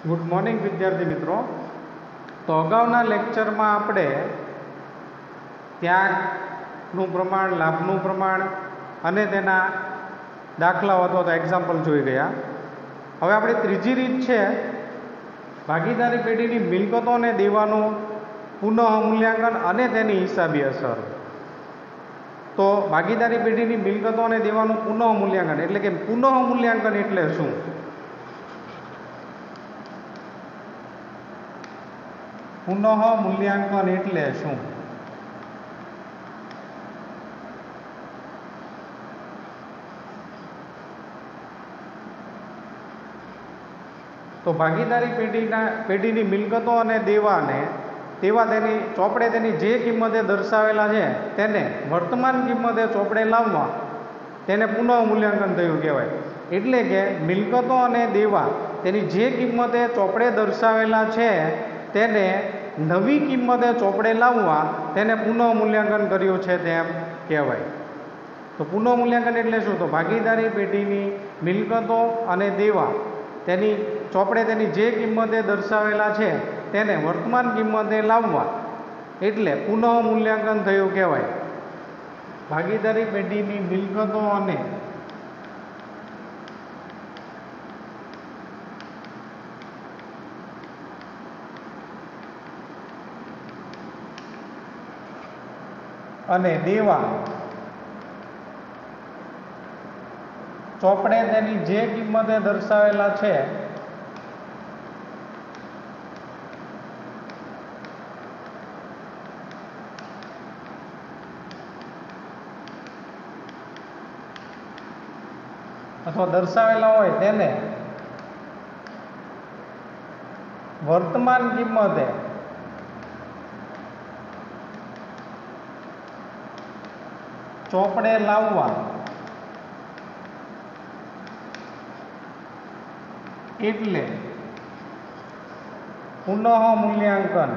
Good morning विद्यार्थी मित्रों। तो अगाउना लेक्चर में आपणे त्यागनु प्रमाण, लाभनु प्रमाण अने तेना दाखलाओ अथवा तो एक्जाम्पल जोई गया। हवे आपणी त्रीजी रीत छे भागीदारी पेढ़ीनी मिलकतों ने देवानुं पुनः मूल्यांकन अने तेनी हिसाबी असर। तो भागीदारी पेढ़ीनी मिलकतों ने देवानुं पुनः मूल्यांकन एटले के पुनः मूल्यांकन एटले शुं? पुनः मूल्यांकन एटले शुं? तो भागीदारी पेढ़ीनी मिलकतों अने देवाने तेवा तेनी चोपड़े तेनी जे किंमते दर्शावेला छे तेने वर्तमान किंमते चोपड़े लाववा तेने पुनः मूल्यांकन थयुं कहेवाय। एटले के मिलकतों अने देवा तेनी जे किंमते चोपड़े दर्शावेला छे तेने नवी किंमते चोपड़े लाववा तेने पुनः मूल्यांकन कर्युं छे तेम कहेवाय। तो पुनः मूल्यांकन एटले शुं? तो भागीदारी पेढ़ीनी मिलकतों अने देवा तेनी चोपड़े तेनी जे किंमते दर्शावेला छे तेने वर्तमान किंमते लाववा एटले पुनः मूल्यांकन थयुं कहेवाय। भागीदारी पेढ़ीनी मिलकतों अने देवा चोपड़े तेनी जे किंमते दर्शावेला छे अथवा दर्शावेला होय तेने वर्तमान किंमते चोपड़े लाववा एटले पुनः मूल्यांकन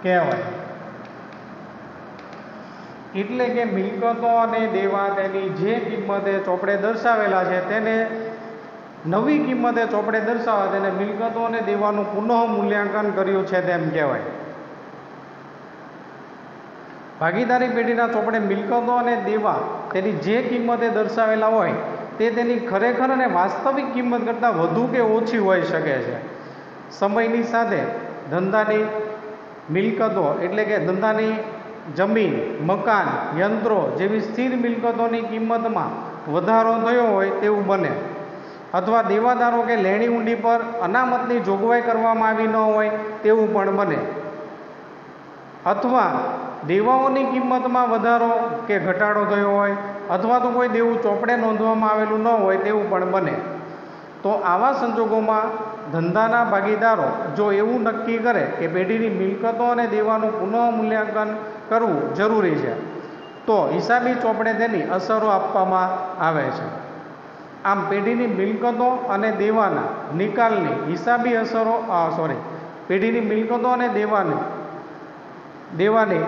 कहेवाय। एटले के मिलकतों अने देवा तेनी जे किंमते चोपड़े दर्शावेला छे तेने नवी किंमते चोपड़े दर्शावा तेने मिलकतों अने देवानुं पुनः मूल्यांकन कर्युं छे तेम कहेवाय। भागीदारी पेढ़ीना चोपड़े मिलकतों अने देवा तेनी जे किंमते दर्शावेला होय ते तेनी खरेखर अने वास्तविक किंमत करता वधु के ओછી होई शके छे। समयनी साथे धंधानी मिलकतों एटले के धंधानी जमीन, मकान, यंत्रो जेवी स्थिर मिलकतोनी किंमतमां वधारो थयो होय तेवुं बने। अथवा देवादारो के लेणी ऊंडी पर अनामतनी जोगवाई करवामां आवी न होय तेवुं पण बने। अथवा देवाओनी किंमतमां वधारो के घटाडो थयो होय अथवा तो कोई देवुं चोपड़े नोंधवामां आवेलुं न होय तेवुं पण बने। तो आवा संजोगोमां धंधाना भागीदारो जो एवुं नक्की करे के पेढ़ीनी मिलकतों अने देवानुं पुनः मूल्यांकन करवुं जरूरी छे तो हिसाबी चोपड़े तेनी असरो आपवामां आवे छे। आम पेढ़ीनी मिलकतों अने देवाना निकालनी हिसाबी असरो पेढ़ीनी मिलकतों अने देवानी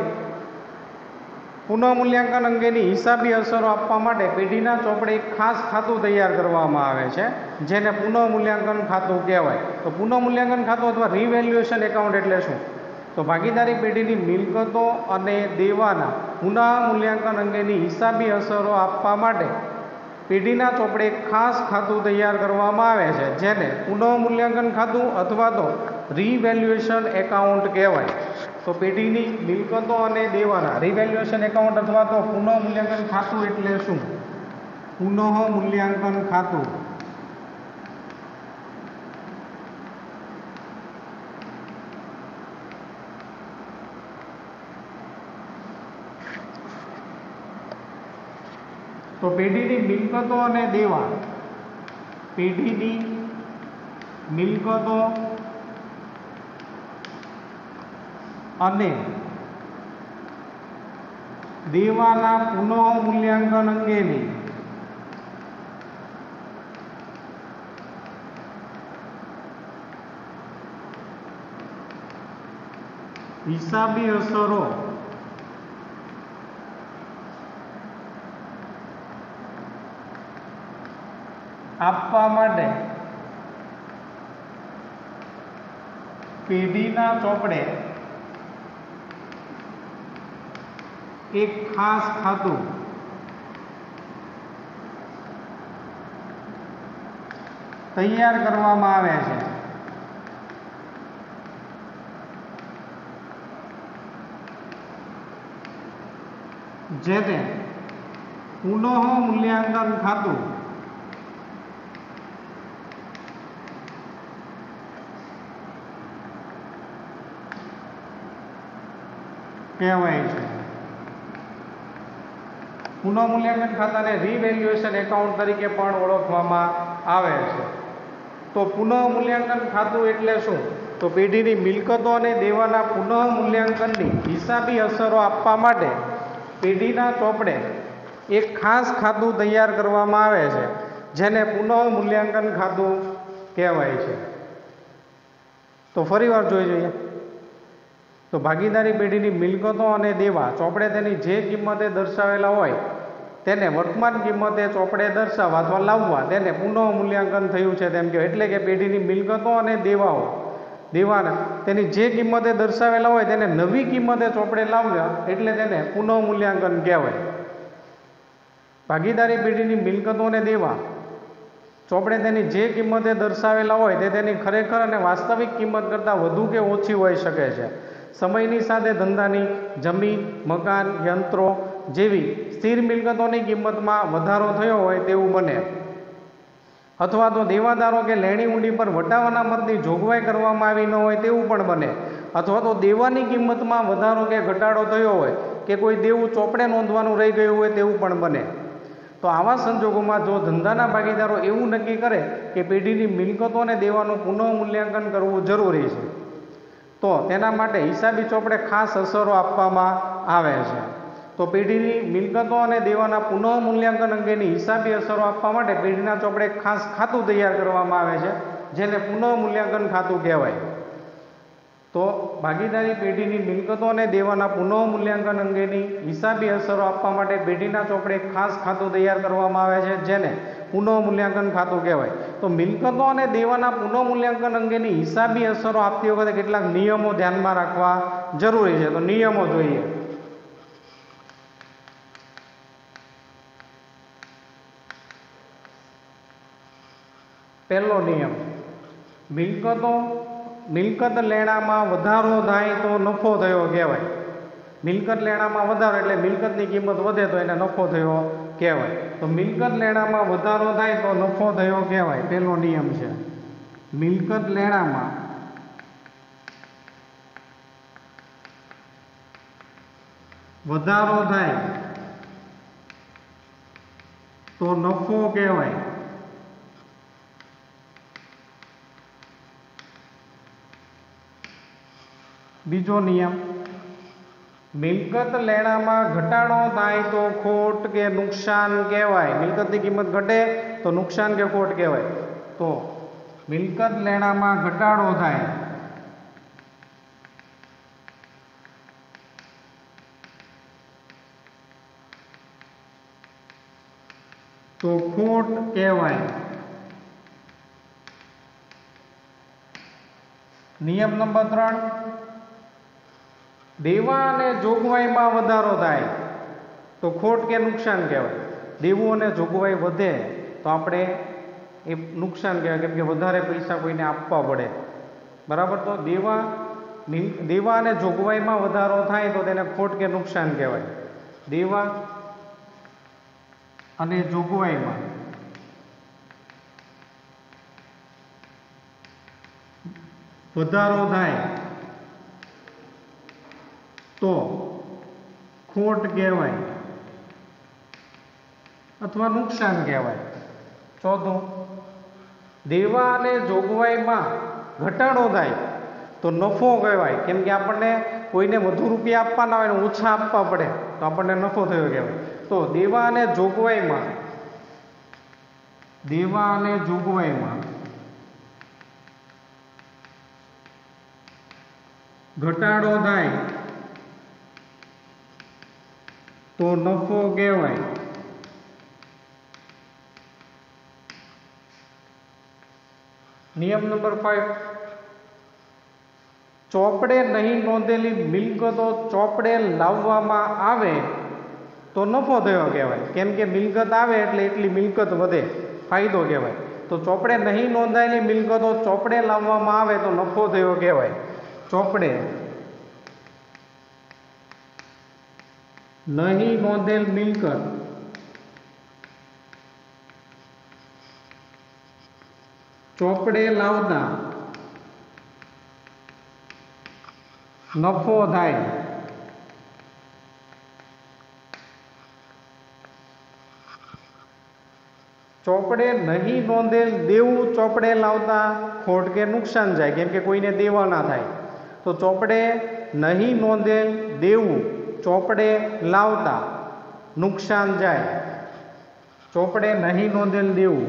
पुनः मूल्यांकन अंगेनी हिसाबी असरो आपवा माटे पेढ़ीना चोपड़े एक खास खातुं तैयार करवामां आवे छे जेने पुनः मूल्यांकन खातुं कहेवाय। तो पुनः मूल्यांकन खातुं अथवा रिवेल्युएशन एकाउंट एटले शुं? तो भागीदारी पेढ़ीनी मिलकतों अने देवाना पुनः मूल्यांकन अंगेनी हिसाबी असरो आपवा माटे पेढ़ीना चोपड़े एक खास खातुं तैयार करवामां आवे छे जेने पुनः मूल्यांकन खातुं अथवा तो रिवेल्युएशन एकाउंट कहेवाय। तो पेढ़ीनी मिलकतों अने देवाना रिवेल्युएशन एकाउंट अथवा तो पुनः मूल्यांकन खातुं एटले शुं? पुनः मूल्यांकन खातुं तो पेढ़ीनी मिलकतों अने देवा पेढ़ीनी मिलकतों अने देवाना पुनः मूल्यांकन अंगेनी हिसाबी असरो આપવા માટે પેઢીના ચોપડે એક ખાસ ખાતું તૈયાર કરવામાં આવે છે, જેને પુનઃ મૂલ્યાંકન ખાતું કહેવાય છે. પુનઃ મૂલ્યાંકન ખાતાને રીવેલ્યુએશન એકાઉન્ટ તરીકે પણ ઓળખવામાં આવે છે. તો પુનઃ મૂલ્યાંકન ખાતું એટલે શું? તો પેઢીની મિલકતો અને દેવાના પુનઃ મૂલ્યાંકનની હિસાબી અસરો આપવા માટે પેઢીના ચોપડે એક ખાસ ખાતું તૈયાર કરવામાં આવે છે, જેને પુનઃ મૂલ્યાંકન ખાતું કહેવાય છે. તો ફરીવાર જોઈ જોઈએ તો ભાગીદારી પેઢીની મિલકતો અને દેવા ચોપડે તેની જે કિંમતે દર્શાવેલા હોય તેને વર્તમાન કિંમતે ચોપડે દર્શાવવા અથવા લાવવા તેને પુનઃ મૂલ્યાંકન થયું છે તેમ કહેવાય. એટલે કે પેઢીની મિલકતો અને દેવાના તેની જે કિંમતે દર્શાવેલા હોય તેને નવી કિંમતે ચોપડે લાવવા એટલે તેને પુનઃ મૂલ્યાંકન કહેવાય. ભાગીદારી પેઢીની મિલકતો અને દેવા ચોપડે તેની જે કિંમતે દર્શાવેલા હોય તે તેની ખરેખર અને વાસ્તવિક કિંમત કરતાં વધુ કે ઓછી હોઈ શકે છે. સમયની સાથે ધંધાની જમીન, મકાન, યંત્રો જેવી સ્થિર મિલકતોની કિંમતમાં વધારો થયો હોય તેવું બને, અથવા તો દેવાદારો કે લેણી ઊંડી પર વટાવાના મતની જોગવાઈ કરવામાં આવી ન હોય તેવું પણ બને, અથવા તો દેવાની કિંમતમાં વધારો કે ઘટાડો થયો હોય કે કોઈ દેવું ચોપડે નોંધવાનું રહી ગયું હોય તેવું પણ બને. તો આવા સંજોગોમાં જો ધંધાના ભાગીદારો એવું નક્કી કરે કે પેઢીની મિલકતો અને દેવાનું પુનઃ મૂલ્યાંકન કરવું જરૂરી છે, તો તેના માટે હિસાબી ચોપડે ખાસ અસરો આપવામાં આવે છે. તો પેઢીની મિલકતો અને દેવાના પુનઃ મૂલ્યાંકન અંગેની હિસાબી અસરો આપવા માટે પેઢીના ચોપડે ખાસ ખાતું તૈયાર કરવામાં આવે છે, જેને પુનઃ મૂલ્યાંકન ખાતું કહેવાય. તો ભાગીદારી પેઢીની મિલકતો અને દેવાના પુનઃ મૂલ્યાંકન અંગેની હિસાબી અસરો આપવા માટે પેઢીના ચોપડે ખાસ ખાતું તૈયાર કરવામાં આવે છે, જેને પુનઃ મૂલ્યાંકન ખાતું કહેવાય. તો મિલકતો અને દેવાના પુનઃ મૂલ્યાંકન અંગેની હિસાબી અસરો આપતી વખતે કેટલાક નિયમો ધ્યાનમાં રાખવા જરૂરી છે. તો નિયમો જોઈએ. પહેલો નિયમ, મિલકત લેણામાં વધારો થાય તો નફો થયો કહેવાય. મિલકત લેણામાં વધારો એટલે મિલકતની કિંમત વધે તો એને નફો થયો કહેવાય. તો મિલકત લેણામાં વધારો થાય તો નફો થયો કહેવાય. પહેલો નિયમ છે, મિલકત લેણામાં વધારો થાય તો નફો કહેવાય. બીજો નિયમ, મિલકત લેણામાં ઘટાડો થાય તો ખોટ કે નુકસાન કહેવાય. મિલકતની કિંમત ઘટે તો નુકસાન કે ખોટ કહેવાય. તો મિલકત લેણામાં ઘટાડો થાય તો ખોટ કહેવાય. નિયમ નંબર 3, દેવા અને જોગવાઈમાં વધારો થાય તો ખોટ કે નુકસાન કહેવાય. દેવું અને જોગવાઈ વધે તો આપણે એ નુકસાન કહેવાય, કેમ કે વધારે પૈસા કોઈને આપવા પડે, બરાબર. તો દેવા અને જોગવાઈમાં વધારો થાય તો તેને ખોટ કે નુકસાન કહેવાય. દેવા અને જોગવાઈમાં વધારો થાય તો ખોટ કહેવાય અથવા નુકસાન કહેવાય. ચોથું, દેવા અને જોગવાઈમાં ઘટાડો થાય તો નફો કહેવાય, કેમ કે આપણને કોઈને વધુ રૂપિયા આપવાના હોય ને ઓછા આપવા પડે તો આપણને નફો થયો કહેવાય. તો દેવા અને જોગવાઈમાં ઘટાડો થાય તો નફો કહેવાય. નિયમ નંબર 5, ચોપડે નહીં નોંધેલી મિલકતો ચોપડે લાવવામાં આવે તો નફો થયો કહેવાય. કેમ કે મિલકત આવે એટલે એટલી મિલકત વધે, ફાયદો કહેવાય. તો ચોપડે નહીં નોંધાયેલી મિલકતો ચોપડે લાવવામાં આવે તો નફો થયો કહેવાય. ચોપડે નહીં નોંધેલ મિલકત ચોપડે લાવતા નફો થાય. ચોપડે નહીં નોંધેલ દેવું ચોપડે લાવતા ખોટ કે નુકસાન જાય, કેમ કે કોઈને દેવા ના થાય. તો ચોપડે નહીં નોંધેલ દેવું ચોપડે લાવતા નુકસાન જાય. ચોપડે નહીં નોંધેલ દેવું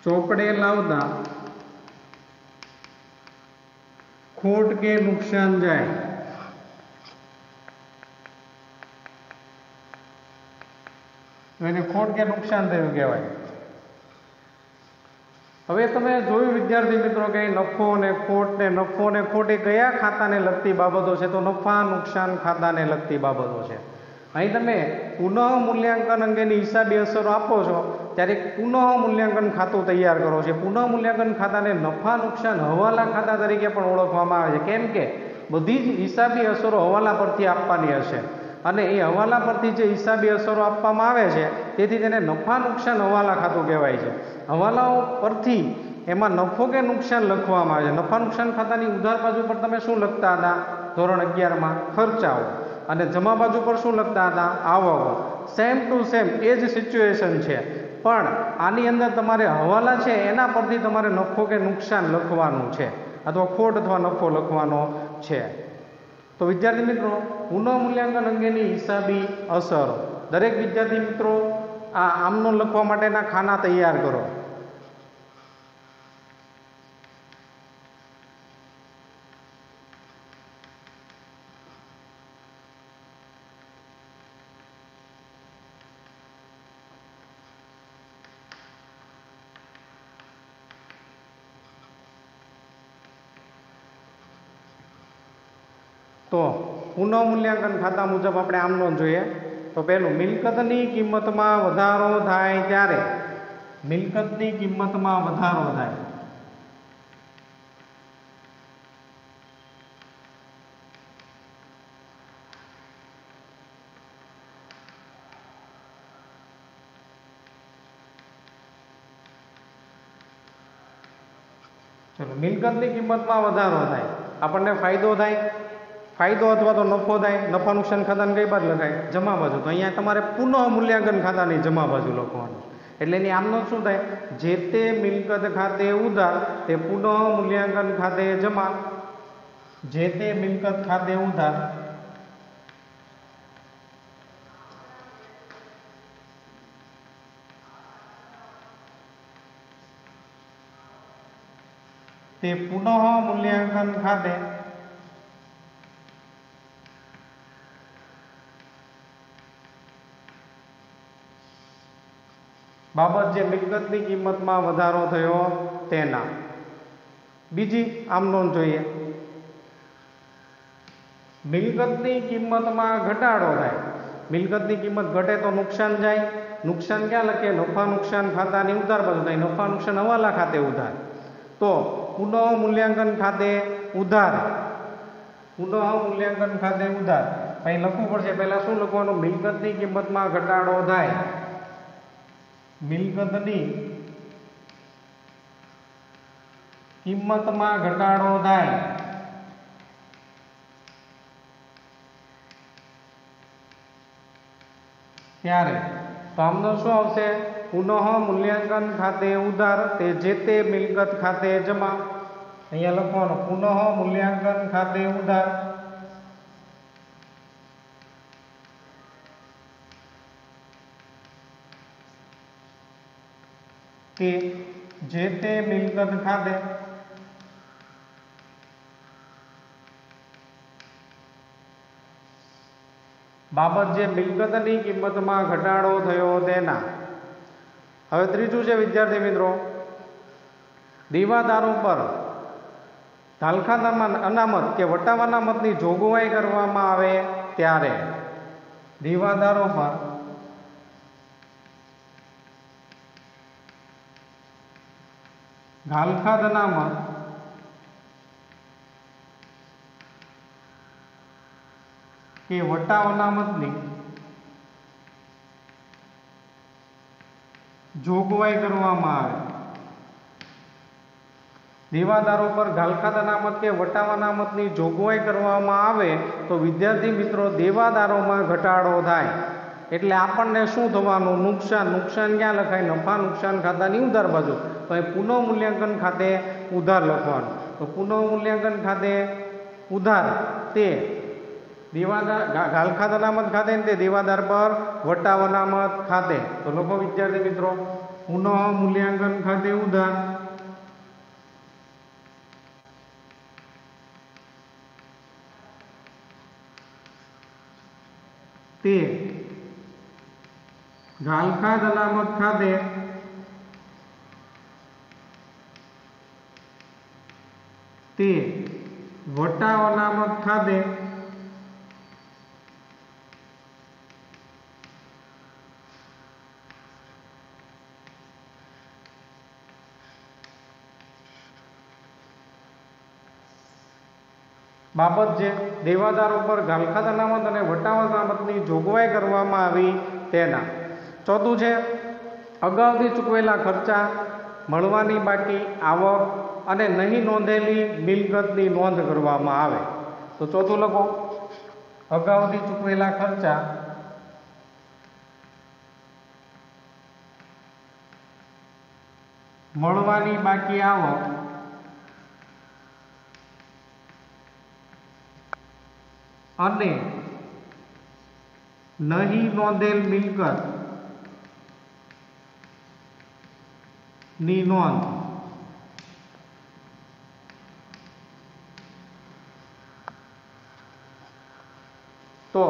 ચોપડે લાવતા ખોટ કે નુકસાન જાય. એને ખોટ કે નુકસાન થયું કહેવાય. હવે તમે જોયું વિદ્યાર્થી મિત્રો કે નફો ને ખોટ ને નફો ને ખોટ એ કયા ખાતાને લગતી બાબતો છે? તો નફા નુકસાન ખાતાને લગતી બાબતો છે. અહીં તમે પુનઃ મૂલ્યાંકન અંગેની હિસાબી અસરો આપો છો ત્યારે પુનઃ મૂલ્યાંકન ખાતું તૈયાર કરો છો. પુનઃ મૂલ્યાંકન ખાતાને નફા નુકસાન હવાલા ખાતા તરીકે પણ ઓળખવામાં આવે છે. કેમ કે બધી જ હિસાબી અસરો હવાલા પરથી આપવાની હશે અને એ હવાલા પરથી જે હિસાબી અસરો આપવામાં આવે છે તેથી તેને નફા નુકસાન હવાલા ખાતું કહેવાય છે. હવાલાઓ પરથી એમાં નફો કે નુકસાન લખવામાં આવે છે. નફા નુકસાન ખાતાની ઉધાર બાજુ પર તમે શું લખતા હતા ધોરણ 11માં? ખર્ચાઓ. અને જમા બાજુ પર શું લખતા હતા? આવકો. સેમ ટુ સેમ એ જ સિચ્યુએશન છે, પણ આની અંદર તમારે હવાલા છે એના પરથી તમારે નફો કે નુકસાન લખવાનું છે અથવા ખોટ અથવા નફો લખવાનો છે. તો વિદ્યાર્થી મિત્રો, પુનઃ મૂલ્યાંકન અંગેની હિસાબી અસરો દરેક વિદ્યાર્થી મિત્રો આ આમનો લખવા માટેના ખાના તૈયાર કરો. તો પુનઃ મૂલ્યાંકન ખાતા મુજબ આપણે આમનો જોઈએ. તો પહેલું, મિલકતની કિંમતમાં વધારો થાય ત્યારે મિલકતની કિંમતમાં વધારો થાય ચલો મિલકતની કિંમતમાં વધારો થાય આપણને ફાયદો થાય, ફાયદો અથવા તો નફો થાય. નફા નુકસાન ખાતાને કઈ બાજુ લખાય? જમા બાજુ. તો અહીંયા તમારે પુનઃ મૂલ્યાંકન ખાતાની જમા બાજુ લખવાનું. એટલે એની આમનો શું થાય? જે તે મિલકત ખાતે ઉધાર તે પુનઃ મૂલ્યાંકન ખાતે જમા. જે તે મિલકત ખાતે ઉધાર તે પુનઃ મૂલ્યાંકન ખાતે બાબત જે મિલકતની કિંમતમાં વધારો થયો તેના. બીજી આમ નોંધ જોઈએ, મિલકતની કિંમતમાં ઘટાડો થાય. મિલકતની કિંમત ઘટે તો નુકસાન જાય. નુકસાન ક્યાં લખીએ? નફા નુકસાન ખાતાની ઉધાર બાજુ થાય. નફા નુકસાન હવાલા ખાતે ઉધાર. તો પુનઃ મૂલ્યાંકન ખાતે ઉધાર. પુનઃ મૂલ્યાંકન ખાતે ઉધાર. અહીં લખવું પડશે. પહેલા શું લખવાનું? મિલકતની કિંમતમાં ઘટાડો થાય. મિલકતની કિંમતમાં ઘટાડો થાય ત્યારે તો આમનો શું આવશે? પુનઃ મૂલ્યાંકન ખાતે ઉધાર તે જે તે મિલકત ખાતે જમા. અહીંયા લખવાનું પુનઃ મૂલ્યાંકન ખાતે ઉધાર કે જે તે મિલકત ખાતે बाबत जे मिलकतनी किंमतमां घटाडो थयो तेना। हवे त्रीजुं छे विद्यार्थी मित्रों, देवादारो पर घालखातामां अनामत के वटाव अनामतनी जोगवाई करवामां आवे त्यारे देवादारो पर घालखात अनामत के वटाव अनामतनी जोगवाई करवामां आवे। देवादारों पर घालखात अनामत के वटाव अनामतनी जोगवाई करवामां आवे तो विद्यार्थी मित्रों देवादारोमां घटाडो थाय एटले आपणने शुं थवानुं? नुकसान। नुकसान क्यां लखाय? नफा नुकसान खातानी उधार बाजू। तो ए पुनः मूल्यांकन खाते उधार लखवानुं। तो पुनः मूल्यांकन खाते उधार ते देवादार घालखात अनामत खाते ने ते देवादार पर वटाव अनामत खाते। तो लखो विद्यार्थी मित्रों पुनः मूल्यांकन खाते उधार ते घालखात अनामत खाते ते वटाव अनामत खाते बाबत जे देवादारों पर घालखात अनामत अने वटाव अनामतनी जोगवाई करवामां आवी तेना। चौथुं छे अगाउथी चूकवेला खर्चा, मळवानी बाकी आवक अने नहीं नोंधेली मिलकतनी नोंध करवामां आवे। तो चौथुं लखो अगाउथी चूकवेला खर्चा, मळवानी बाकी आवक अने नहीं नोंधेल मिलकत नी नोंध। तो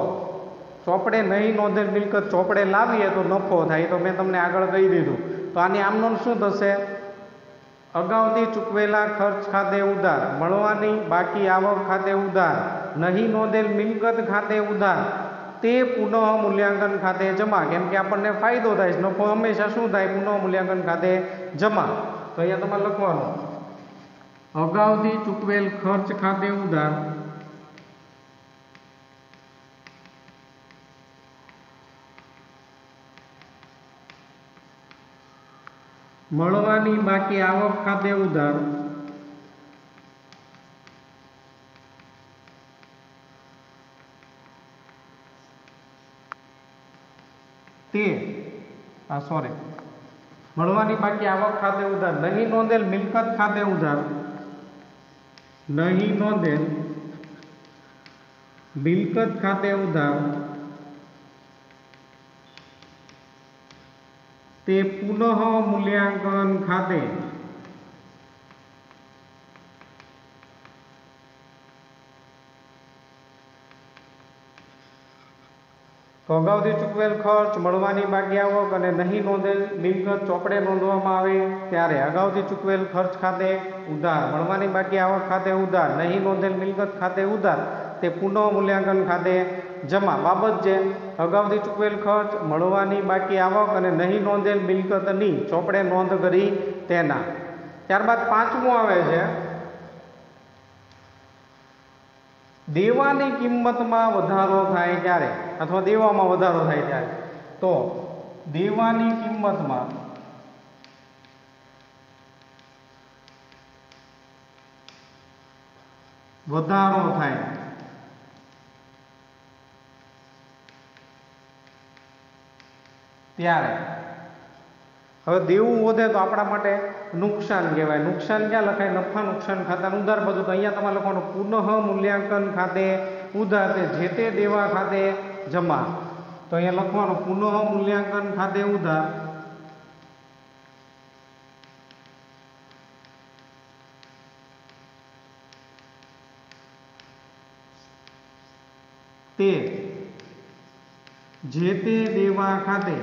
ચોપડે नहीं नोंधेल मिलकत ચોપડે लावीए तो नफो थाय। तो मैं तमने आगळ कही दीधुं। तो आनी आमनोंध शुं थशे? अगाउथी चूकवेला खर्च खाते उधार, मळवानी बाकी आवक खाते उधार, नहीं नोंधेल मिलकत खाते उधार ते पुनः मूल्यांकन खाते जमा। केम के आपणने फायदो थाय, नफो हमेशा शुं थाय? पुनः मूल्यांकन खाते जमा। तो अहींया तमारे लखवानुं अगाउथी चूकवेल खर्च खाते उधार मळवानी बाकी आवक खाते उधार ते मळवानी बाकी आवक खाते उधार, नहीं नोंधेल मिलकत खाते उधार, नहीं नोंधेल मिलकत खाते उधार ते पुनः मूल्यांकन खाते तो अगाउथी चूकवेल खर्च, मळवानी बाकी आवक अने नहीं नोंधेल मिलकत ચોપડે नोंधवामां आवे त्यारे अगाउथी चूकवेल खर्च खाते उधार, मळवानी बाकी आवक खाते उधार, नहीं नोंधेल मिलकत खाते उधार ते पुनः मूल्यांकन खाते जमा। बाबत जे अगाउथी चूकवेल खर्च, मळवानी बाकी आवक अने नहीं नोंधेल मिलकतनी ચોપડે नोंध करी तेना। त्यारबाद पांचमું आवे छे देवानी किंमतमां वधारो थाय त्यारे अथवा देवामां वधारो थाय त्यारे। तो देवानी किंमतमां वधारो थाय त्यारे हवे देवुं वधे तो आपणा माटे नुकसान कहेवाय। नुकसान क्यां लखाय? नफा नुकसान खाता उधार बाजू। तो अहींया तमारे लखवानुं पुनः मूल्यांकन खाते उधार ते जे ते देवा खाते जमा। तो अहींया लखवानुं पुनः मूल्यांकन खाते उधार ते જે તે દેવા ખાતે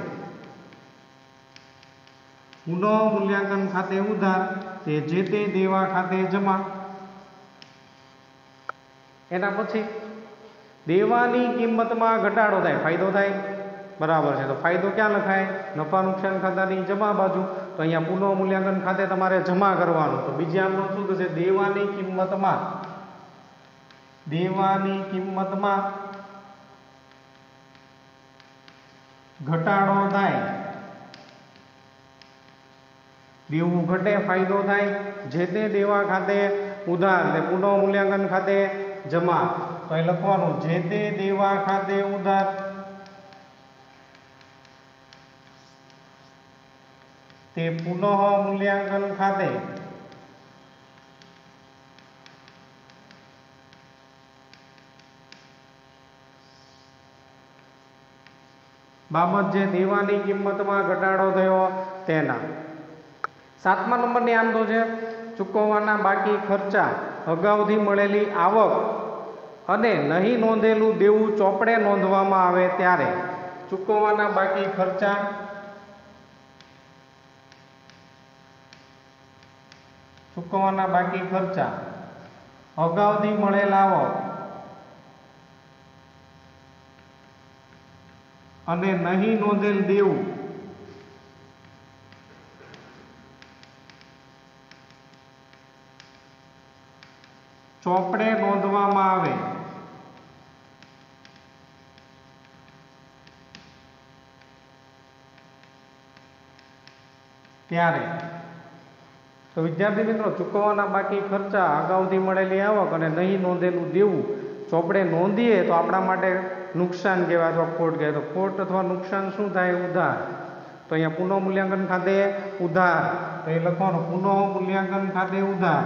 પુનઃ મૂલ્યાંકન ખાતે ઉધાર તે જે તે દેવા ખાતે જમા। એના પછી દેવાની કિંમતમાં ઘટાડો થાય, ફાયદો થાય, બરાબર છે। તો ફાયદો ક્યાં લખાય? નફા નુકસાન ખાતાની જમા બાજુ। તો અહીંયા પુનઃ મૂલ્યાંકન ખાતે તમારે જમા કરવાનું। તો બીજી આમનો શું થશે? દેવાની કિંમતમાં ઘટાડો થાય, દેવું ઘટે, ફાયદો થાય। જે તે દેવા ખાતે ઉધાર તે પુનઃ મૂલ્યાંકન ખાતે જમા। તો એ લખવાનું જે તે દેવા ખાતે ઉધાર તે પુનઃ મૂલ્યાંકન ખાતે બાબત જે દેવાની કિંમતમાં ઘટાડો થયો તેના। 7મા નંબરની આમ તો છે ચૂકવવાના બાકી ખર્ચા, અગાઉથી મળેલી આવક અને નહીં નોંધેલું દેવું ચોપડે નોંધવામાં આવે ત્યારે ચૂકવવાના બાકી ખર્ચા, અગાઉથી મળેલ આવક અને નહીં નોંધેલ દેવું ચોપડે નોંધવામાં આવે ત્યારે। તો વિદ્યાર્થી મિત્રો, ચૂકવવાના બાકી ખર્ચા, અગાઉથી મળેલી આવક અને નહીં નોંધેલું દેવું ચોપડે નોંધીએ તો આપણા માટે નુકસાન કહેવાય અથવા ખોટ કહેવાય। તો ખોટ અથવા નુકસાન શું થાય? ઉધાર। તો અહીંયા પુનઃ મૂલ્યાંકન ખાતે ઉધાર, તો એ લખવાનું પુનઃ મૂલ્યાંકન ખાતે ઉધાર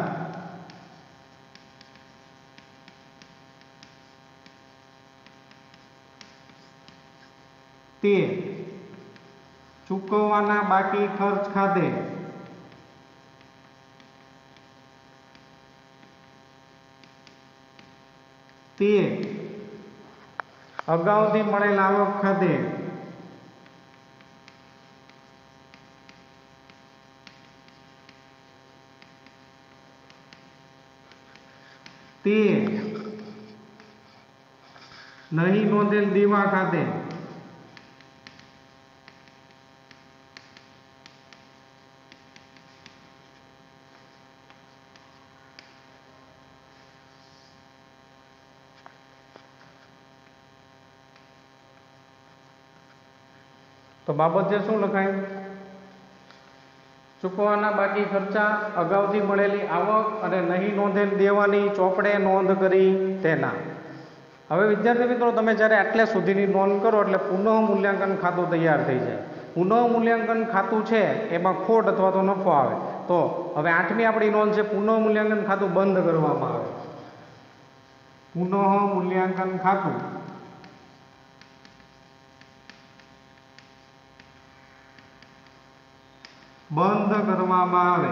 તે ચૂકવવાના બાકી ખર્ચ ખાતે તે અગાઉથી મળેલ આવક ખાતે તે નહીં નોંધેલ દેવા ખાતે તો બાબત જે શું લખાય? ચૂકવવાના બાકી ખર્ચા, અગાઉથી મળેલી આવક અને નહીં નોંધેલ દેવાની ચોપડે નોંધ કરી તેના। હવે વિદ્યાર્થી મિત્રો, તમે જ્યારે આટલે સુધીની નોંધ કરો એટલે પુનઃ મૂલ્યાંકન ખાતું તૈયાર થઈ જાય। પુનઃ મૂલ્યાંકન ખાતું છે એમાં ખોટ અથવા તો નફો આવે। તો હવે 8મી આપણી નોંધ છે પુનઃ મૂલ્યાંકન ખાતું બંધ કરવામાં આવે। પુનઃ મૂલ્યાંકન ખાતું બંધ કરવામાં આવે।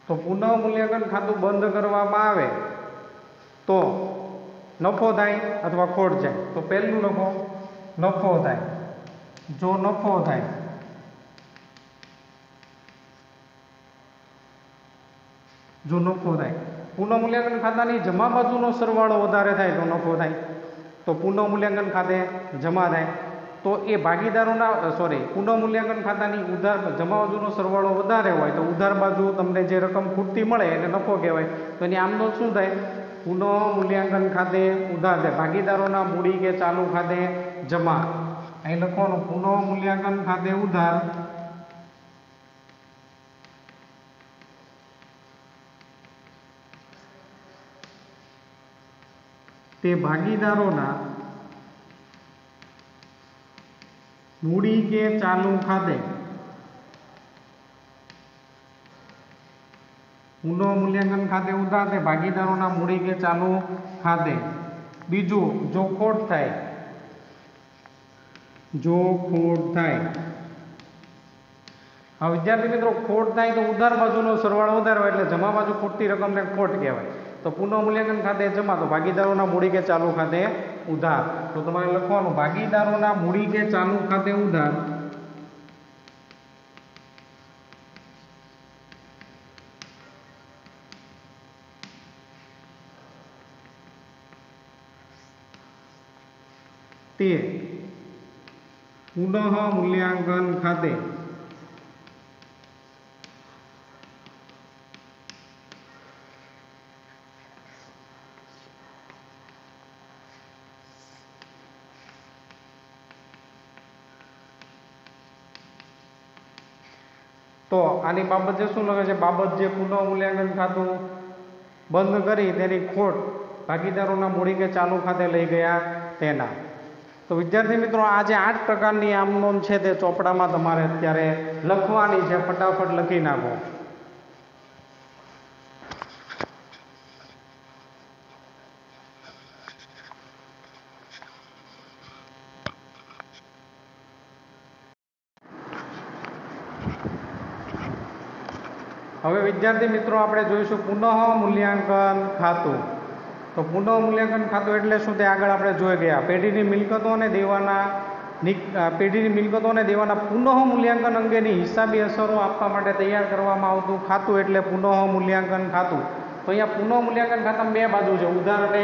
તો પુનઃ મૂલ્યાંકન ખાતું બંધ કરવામાં આવે તો નફો થાય અથવા ખોટ જાય। તો પહેલું લખો નફો થાય। જો નફો થાય પુનઃ મૂલ્યાંકન ખાતાની જમા બાજુનો સરવાળો વધારે થાય તો નફો થાય। તો પુનઃ મૂલ્યાંકન ખાતે જમા થાય તો એ ભાગીદારોના પુનઃ મૂલ્યાંકન ખાતાની ઉધાર જમા બાજુનો સરવાળો વધારે હોય તો ઉધાર બાજુ તમને જે રકમ ખૂટતી મળે એને નફો કહેવાય। તો એની આમનો શું થાય? પુનઃ મૂલ્યાંકન ખાતે ઉધાર થાય, ભાગીદારોના મૂડી કે ચાલુ ખાતે જમા। અહીં લખવાનું પુનઃ મૂલ્યાંકન ખાતે ઉધાર તે ભાગીદારોના મૂડી કે ચાલુ ખાતે પુનઃ મૂલ્યાંકન ખાતે ઉધાર તે ભાગીદારોના મૂડી કે ચાલુ ખાતે। બીજું, જો ખોટ થાય, હવે વિદ્યાર્થી મિત્રો, ખોટ થાય તો ઉધાર બાજુનો સરવાળો વધારે હોય એટલે જમા બાજુ ખૂટતી રકમને ખોટ કહેવાય। तो पुनः मूल्यांकन खाते जमा, तो भागीदारोना मूडी के चालू खाते उधार। तो तमारे लखवानुं भागीदारोना मूडी के चालू खाते उधार ते पुनः मूल्यांकन खाते तो आनी बाबत जे शुं लगे छे, बाबत जे पुनः मूल्यांकन खातुं बंध करी तेनी खोट भागीदारोना मूडी के चालू खाते लई गया तेना। तो विद्यार्थी मित्रों, आज 8 प्रकारनी आम नोंध छे ते ચોપડામાં તમારે અત્યારે લખવાની છે, ફટાફટ લખી નાખો। હવે વિદ્યાર્થી મિત્રો આપણે જોઈશું પુનઃ મૂલ્યાંકન ખાતું। तो पुनः मूल्यांकन खातुं एटले शुं ते आगळ आपणे जोई गया। पेढीनी मिलकतो अने देवाना पेढीनी मिलकतो अने देवाना पुनः मूल्यांकन अंगेनी हिसाबी असरो आपवा माटे तैयार करवामां आवतुं खातुं एटले पुनः मूल्यांकन खातुं। तो अहींया पुनः मूल्यांकन खातामां बे बाजू छे, उधार अने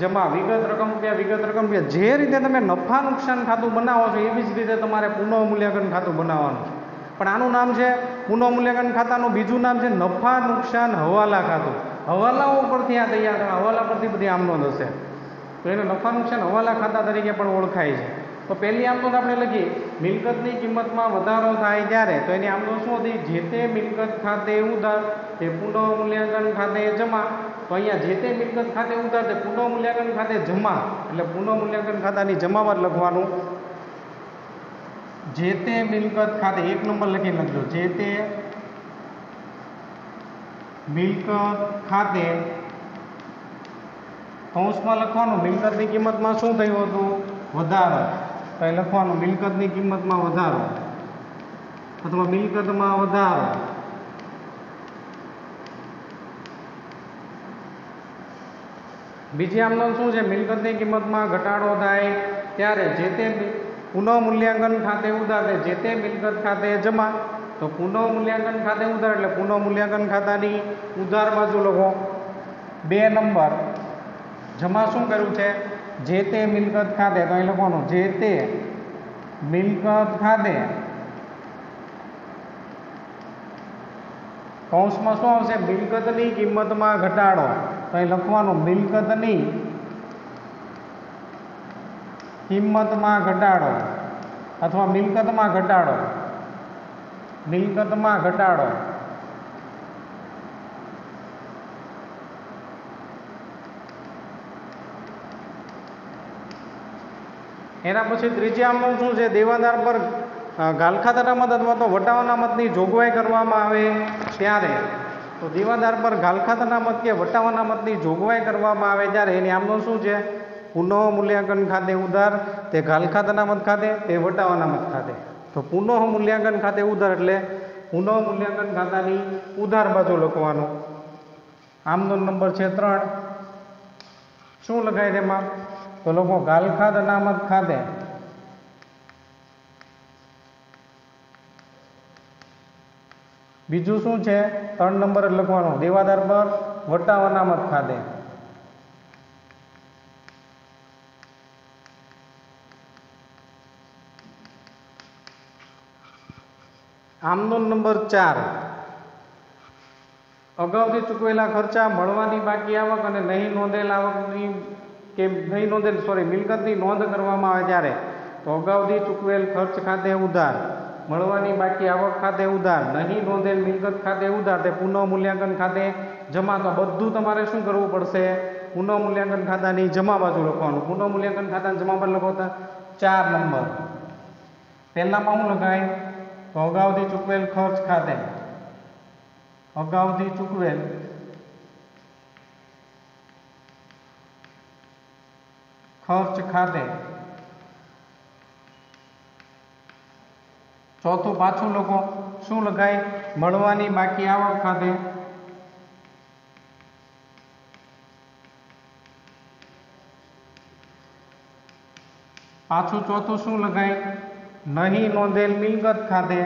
जमा। विगत रकम रूपिया, विगत रकम रूपिया। जे रीते तमे नफा नुकसान खातुं बनावो छो एवी ज रीते तमारे पुनः मूल्यांकन खातुं बनाववानुं छे। पण आनुं नाम छे पुनः मूल्यांकन खातानुं बीजुं नाम छे नफा नुकसान हवाला खातुं। हवालाओ परथी आ तैयार, हवाला परथी बधी आम नोंध हशे, तो एने नफा नुकसान हवाला खाता तरीके पण ओळखाय छे। तो पहेली आम नोंध आपणे लखी, मिलकतनी किंमतमां वधारो थाय त्यारे, तो एनी आम नोंध शुं हती, जे ते मिलकत खाते उधार ते पुनः मूल्यांकन खाते जमा। तो अहींया जे ते मिलकत खाते उधार ते पुनः मूल्यांकन खाते जमा, એટલે पुनः मूल्यांकन खातानी जमावट लखवानुं। जे ते मिलकत खाते 1 नंबर लखी नाखजो, जे ते मिलकत खाते कौंसमां लखवानुं मिलकतनी किंमतमां शुं थयुं हतुं, वधारो। तो ए लखवानुं मिलकतनी किंमतमां वधारो अथवा मिलकतमां वधारो। बीजी आम नोंध शुं छे, मिलकतनी किंमतमां घटाडो थाय त्यारे जे ते पुनः मूल्यांकन खाते उधार ते जे ते मिलकत खाते जमा। तो पुनः मूल्यांकन खाते उधार એટલે पुनः मूल्यांकन खातानी उधार बाजू लखो। 2 नंबर जमा शुं कर्युं छे, जे ते मिलकत खाते, तो અહીં લખવાનું જે તે મિલકત ખાતે કૌંસમાં શું આવશે, મિલકતની કિંમતમાં ઘટાડો। તો અહીં લખવાનું મિલકતની કિંમતમાં ઘટાડો अथवा मिलकतमां घटाडो, मिलकतमां घटाडो। एना पछी त्रीजी आम नोंध शुं छे, देवादार पर गालखात अनामत अथवा तो वटाव अनामतनी जोगवाई करवामां आवे त्यारे। तो देवादार पर गालखात अनामत के वटाव अनामतनी जोगवाई करवामां आवे त्यारे एनी आम नोंध शुं छे, पुनः मूल्यांकन खाते उधार ते गालखात अनामत खाते ते वटाव अनामत खाते। तो पुनः मूल्यांकन खाते उधार એટલે पुनः मूल्यांकन खातानी उधार बाजू लखवानुं। आम नोंध नंबर छे 3 शुं लखाय तेमां, तो लखो गालखात अनामत खाते बीजू शुं छे 3 नंबर लखवानुं, देवादार पर वटाव अनामत खाते। आम नोंध नंबर 4 अगाउथी चूकवेला खर्चा मळवानी बाकी आवक अने नहीं नोंधेल आवकनी के नहीं नोंधेल मिलकतनी नोंध करवामां आवे त्यारे। तो अगाउथी चूकवेल खर्च खाते उधार, मळवानी बाकी आवक खाते उधार, नहीं नोंधेल मिलकत खाते उधार ते पुनः मूल्यांकन खाते जमा। तो बधुं तमारे शुं करवुं पड़शे, पुनः मूल्यांकन खातानी जमा बाजू लखवानुं। पुनः मूल्यांकन खातानी जमा बाजू लखो 4 नंबर। पहेलामां शुं लखाय, तो अगाउथी चूकवेल खर्च खाते, अगाउथी चूकवेल खर्च खाते। चौथुं पाछुं लखो, शुं लखाय, मळवानी बाकी आवक खाते, पाछुं चौथुं शुं लगाय नहीं नोंधेल मिलकत खाते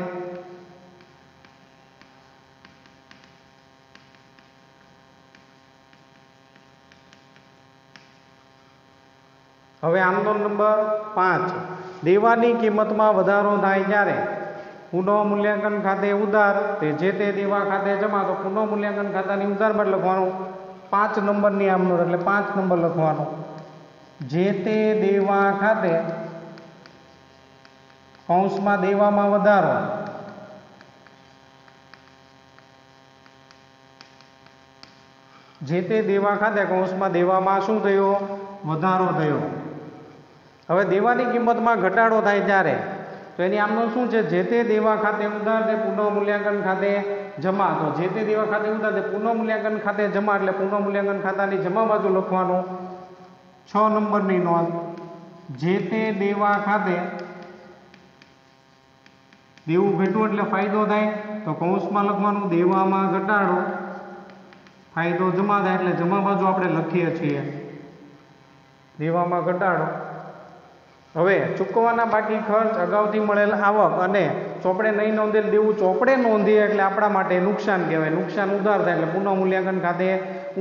हवे आमनो नंबर 5 देवानी किंमतमां वधारो थाय त्यारे पुनः मूल्यांकन खाते उधार ते जे ते देवा खाते जमा तो पुनः मूल्यांकन खातानी उधार पर लखवानुं 5 नंबरनी आमनो એટલે 5 नंबर लखवानो जे ते देवा खाते कौंसमां देवामां वधारो जे ते देवा खाते कौंसमां देवामां शुं थयो वधारो थयो। हवे देवानी किंमतमां घटाडो थाय त्यारे तो एनी आमनो शुं छे जे ते देवा खाते उधार ते पुनः मूल्यांकन खाते जमा तो जे ते देवा खाते उधार ते पुनः मूल्यांकन खाते जमा એટલે पुनः मूल्यांकन खातानी जमा बाजू लखवानो 6 नंबरनी नोंध जे ते देवा खाते देवुं घट्युं એટલે फायदो थाय तो कौंसमां लखवानुं देवामां घटाडो फायदो जमा थाय એટલે जमा बाजू આપણે લખીએ છીએ देवामां घटाडो। हवे चूकवाना बाकी खर्च अगाउथी मळेल आवक अने चोपड़े नहीं नोंधेल देवुं चोपड़े नोंधीए એટલે આપણા માટે नुकसान कहेवाय नुकसान उधार थाय એટલે पुनः मूल्यांकन खाते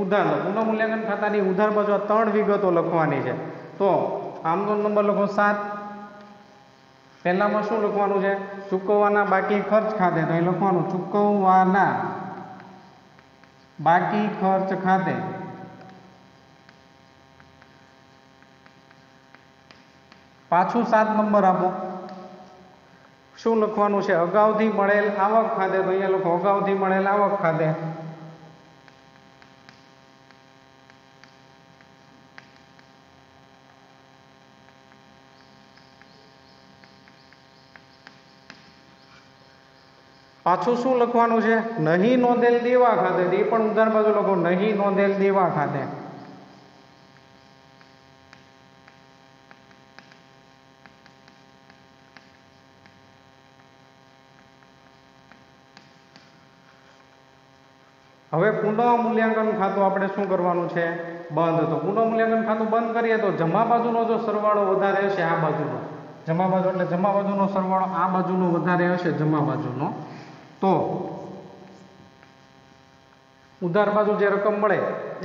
उधार पुनः मूल्यांकन खातानी उधार बाजू 3 विगतो लखवानी छे तो आमनो नंबर लखो 7 पहेलामां शुं लखवानुं छे चूकववाना बाकी खर्च खाते तो ए लखवानुं चूकववाना बाकी खर्च खाते पाछू 7 नंबर आपो शुं लखवानुं छे अगाउथी मळेल आवक खाते तो अहींया लखो अगाउथी मळेल आवक खाते पाछू शुं लखवानुं छे नहीं नोंधेल देवा खाते ए पण उधार बाजू लखो नहीं नोंधेल देवा खाते हवे पुनः मूल्यांकन खातुं आपणे शुं करवानुं छे बंध तो पुनः मूल्यांकन खातुं बंध करीए तो जमा बाजूनो जो सरवाळो वधारे हशे आ बाजूनो जमा बाजू એટલે जमा बाजूनो सरवाळो आ बाजूनो वधारे हशे जमा बाजूनो तो उधार बाजू जे रकम मळे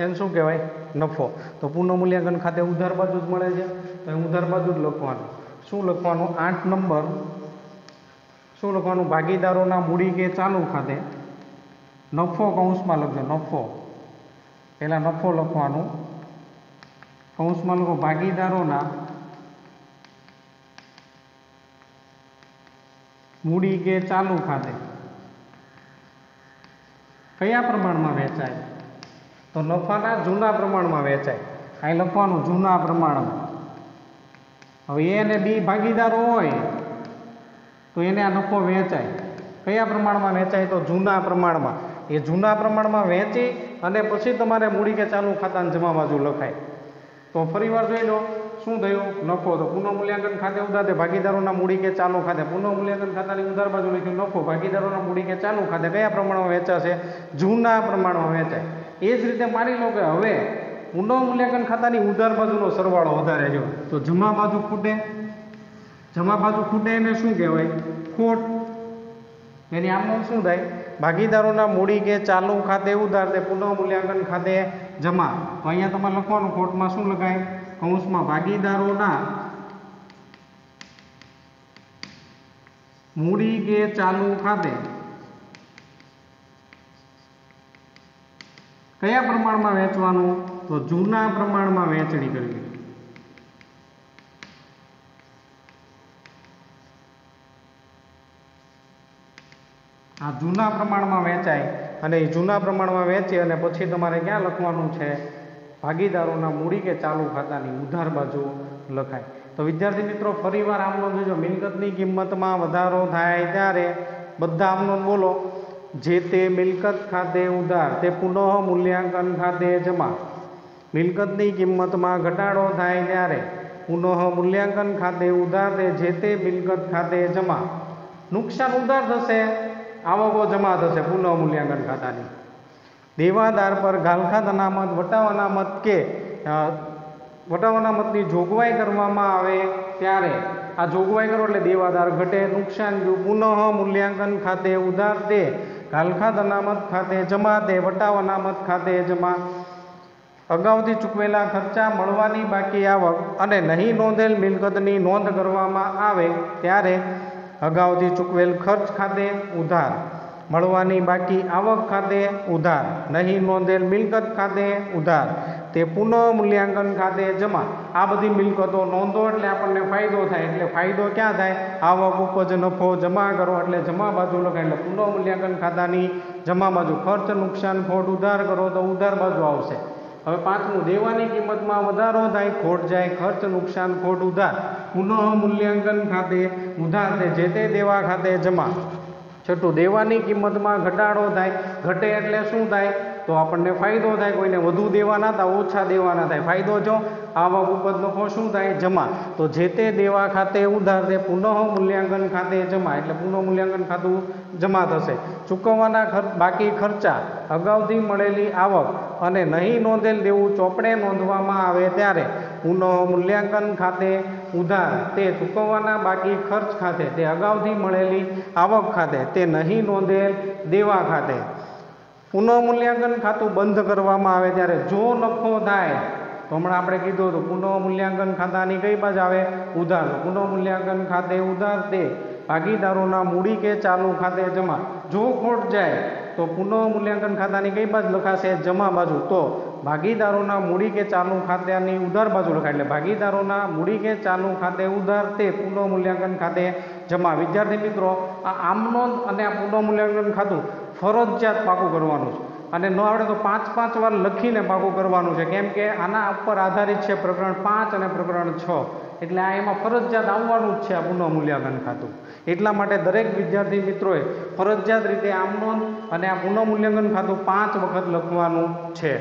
एने शुं कहेवाय नफो तो पुनः मूल्यांकन खाते उधार बाजू ज मळे छे तो उधार बाजू ज लखवानुं शुं लखवानुं 8 नंबर शुं लखवानुं भागीदारोना मूडी के चालू खाते नफो कौंसमां लखजो नफो पहेला नफो लखवानुं कौंसमां लखो भागीदारोना मूडी के चालू खाते कया प्रमाणमां वेचाय तो नफाना जूना प्रमाणमां वेचाय અહીં લખવાનું જૂના પ્રમાણમાં હવે એ અને બી ભાગીદારો હોય તો એને આ નફો વેચાય કયા પ્રમાણમાં વેચાય તો જૂના પ્રમાણમાં એ જૂના પ્રમાણમાં વેચી અને પછી તમારે મૂડી કે ચાલુ ખાતાની જમા બાજુ લખાય તો ફરીવાર જોઈ લો શું થયું નફો તો પુનઃ મૂલ્યાંકન ખાતે ઉધાર ભાગીદારોના મૂડી કે ચાલુ ખાતે પુનઃ મૂલ્યાંકન ખાતાની ઉધાર બાજુ લખ્યું નફો ભાગીદારોના મૂડી કે ચાલુ ખાતે કયા પ્રમાણમાં વેચાશે જૂના પ્રમાણમાં વેચાય એ જ રીતે માની લો કે હવે પુનઃ મૂલ્યાંકન ખાતાની ઉધાર બાજુનો સરવાળો વધારે જો તો જમા બાજુ ખૂટે એને શું કહેવાય ખોટ એની આમનું શું થાય ભાગીદારોના મૂડી કે ચાલુ ખાતે ઉધાર તે પુનઃ મૂલ્યાંકન ખાતે જમા તો અહીંયા તમારે લખવાનું ખોટમાં શું લખાય કૌંસમાં ભાગીદારોના મૂડી કે ચાલુ ખાતે કયા પ્રમાણમાં વેચવાનું તો જૂના પ્રમાણમાં વેચણી કરવી આ જૂના પ્રમાણમાં વેચાય અને એ જૂના પ્રમાણમાં વેચી અને પછી તમારે ક્યાં લખવાનું છે ભાગીદારોના મૂડી કે ચાલુ ખાતાની ઉધાર બાજુ લખાય તો વિદ્યાર્થી મિત્રો ફરીવાર આમનો જોજો મિલકતની કિંમતમાં વધારો થાય ત્યારે બધા આમનો બોલો જે તે મિલકત ખાતે ઉધાર તે પુનઃ મૂલ્યાંકન ખાતે જમા મિલકતની કિંમતમાં ઘટાડો થાય ત્યારે પુનઃ મૂલ્યાંકન ખાતે ઉધાર તે જે તે મિલકત ખાતે જમા નુકસાન ઉધાર થશે आवको जमा थशे पुनः मूल्यांकन खातानी देवादार पर गालखात अनामत वटाव अनामत के વટાવ અનામતની જોગવાઈ કરવામાં આવે ત્યારે આ જોગવાઈ કરો એટલે દેવાદાર ઘટે, નુકસાન ગયું, પુનઃ મૂલ્યાંકન ખાતે ઉધાર તે ઘાલખાત અનામત ખાતે જમા તે વટાવ અનામત ખાતે જમા. અગાઉથી ચૂકવેલા ખર્ચા, મળવાની બાકી આવક અને નહીં નોંધેલ મિલકતની નોંધ કરવામાં આવે ત્યારે અગાઉથી ચૂકવેલ ખર્ચ ખાતે ઉધાર, મળવાની બાકી આવક ખાતે ઉધાર, નહીં નોંધેલ મિલકત ખાતે ઉધાર, તે પુનઃ મૂલ્યાંકન ખાતે જમા. આ બધી મિલકતો નોંધો એટલે આપણને ફાયદો થાય. એટલે ફાયદો ક્યાં થાય? આવક, ઉપજ, નફો જમા કરો એટલે જમા બાજુ લખાય એટલે પુનઃ મૂલ્યાંકન ખાતાની જમા બાજુ. ખર્ચ, નુકસાન, ખોટ ઉધાર કરો તો ઉધાર બાજુ આવશે. હવે પાંચમું, દેવાની કિંમતમાં વધારો થાય, ખોટ જાય, ખર્ચ, નુકસાન, ખોટ ઉધાર, પુનઃ મૂલ્યાંકન ખાતે ઉધાર, તે જે તે દેવા ખાતે જમા. છઠ્ઠું, દેવાની કિંમતમાં ઘટાડો થાય, ઘટે એટલે શું થાય? તો આપણને ફાયદો થાય. કોઈને વધુ દેવાના હતા, ઓછા દેવાના થાય. ફાયદો જો આવક, ઉપજ, નફો શું થાય? જમા. તો જે તે દેવા ખાતે ઉધાર, તે પુનઃ મૂલ્યાંકન ખાતે જમા એટલે પુનઃ મૂલ્યાંકન ખાતું જમા થશે. ચૂકવવાના બાકી ખર્ચા, અગાઉથી મળેલી આવક અને નહીં નોંધેલ દેવું ચોપડે નોંધવામાં આવે ત્યારે પુનઃ મૂલ્યાંકન ખાતે ઉધાર, તે ચૂકવવાના બાકી ખર્ચ ખાતે, તે અગાઉથી મળેલી આવક ખાતે, તે નહીં નોંધેલ દેવા ખાતે. પુનઃ મૂલ્યાંકન ખાતું બંધ કરવામાં આવે ત્યારે જો નફો થાય તો હમણાં આપણે કીધું હતું પુનઃ મૂલ્યાંકન ખાતાની કઈ બાજુ આવે? ઉધાર. પુનઃ મૂલ્યાંકન ખાતે ઉધાર, તે ભાગીદારોના મૂડી કે ચાલુ ખાતે જમા. જો ખોટ જાય તો પુનઃ મૂલ્યાંકન ખાતાની કઈ બાજુ લખાશે? જમા બાજુ. તો ભાગીદારોના મૂડી કે ચાલુ ખાતાની ઉધાર બાજુ લખાય એટલે ભાગીદારોના મૂડી કે ચાલુ ખાતે ઉધાર, તે પુનઃ મૂલ્યાંકન ખાતે જમા. વિદ્યાર્થી મિત્રો, આ આમ નોંધ અને આ પુનઃ મૂલ્યાંકન ખાતું ફરજિયાત પાકું કરવાનું છે. અને ન આવડે તો 5 વાર લખીને પાકું કરવાનું છે. કેમ કે આના ઉપર આધારિત છે પ્રકરણ 5 અને પ્રકરણ 6. એટલે આ એમાં ફરજિયાત આવવાનું જ છે આ પુનઃ મૂલ્યાંકન ખાતું. એટલા માટે દરેક વિદ્યાર્થી મિત્રોએ ફરજિયાત રીતે આમ નોંધ અને આ પુનઃ મૂલ્યાંકન ખાતું 5 વખત લખવાનું છે.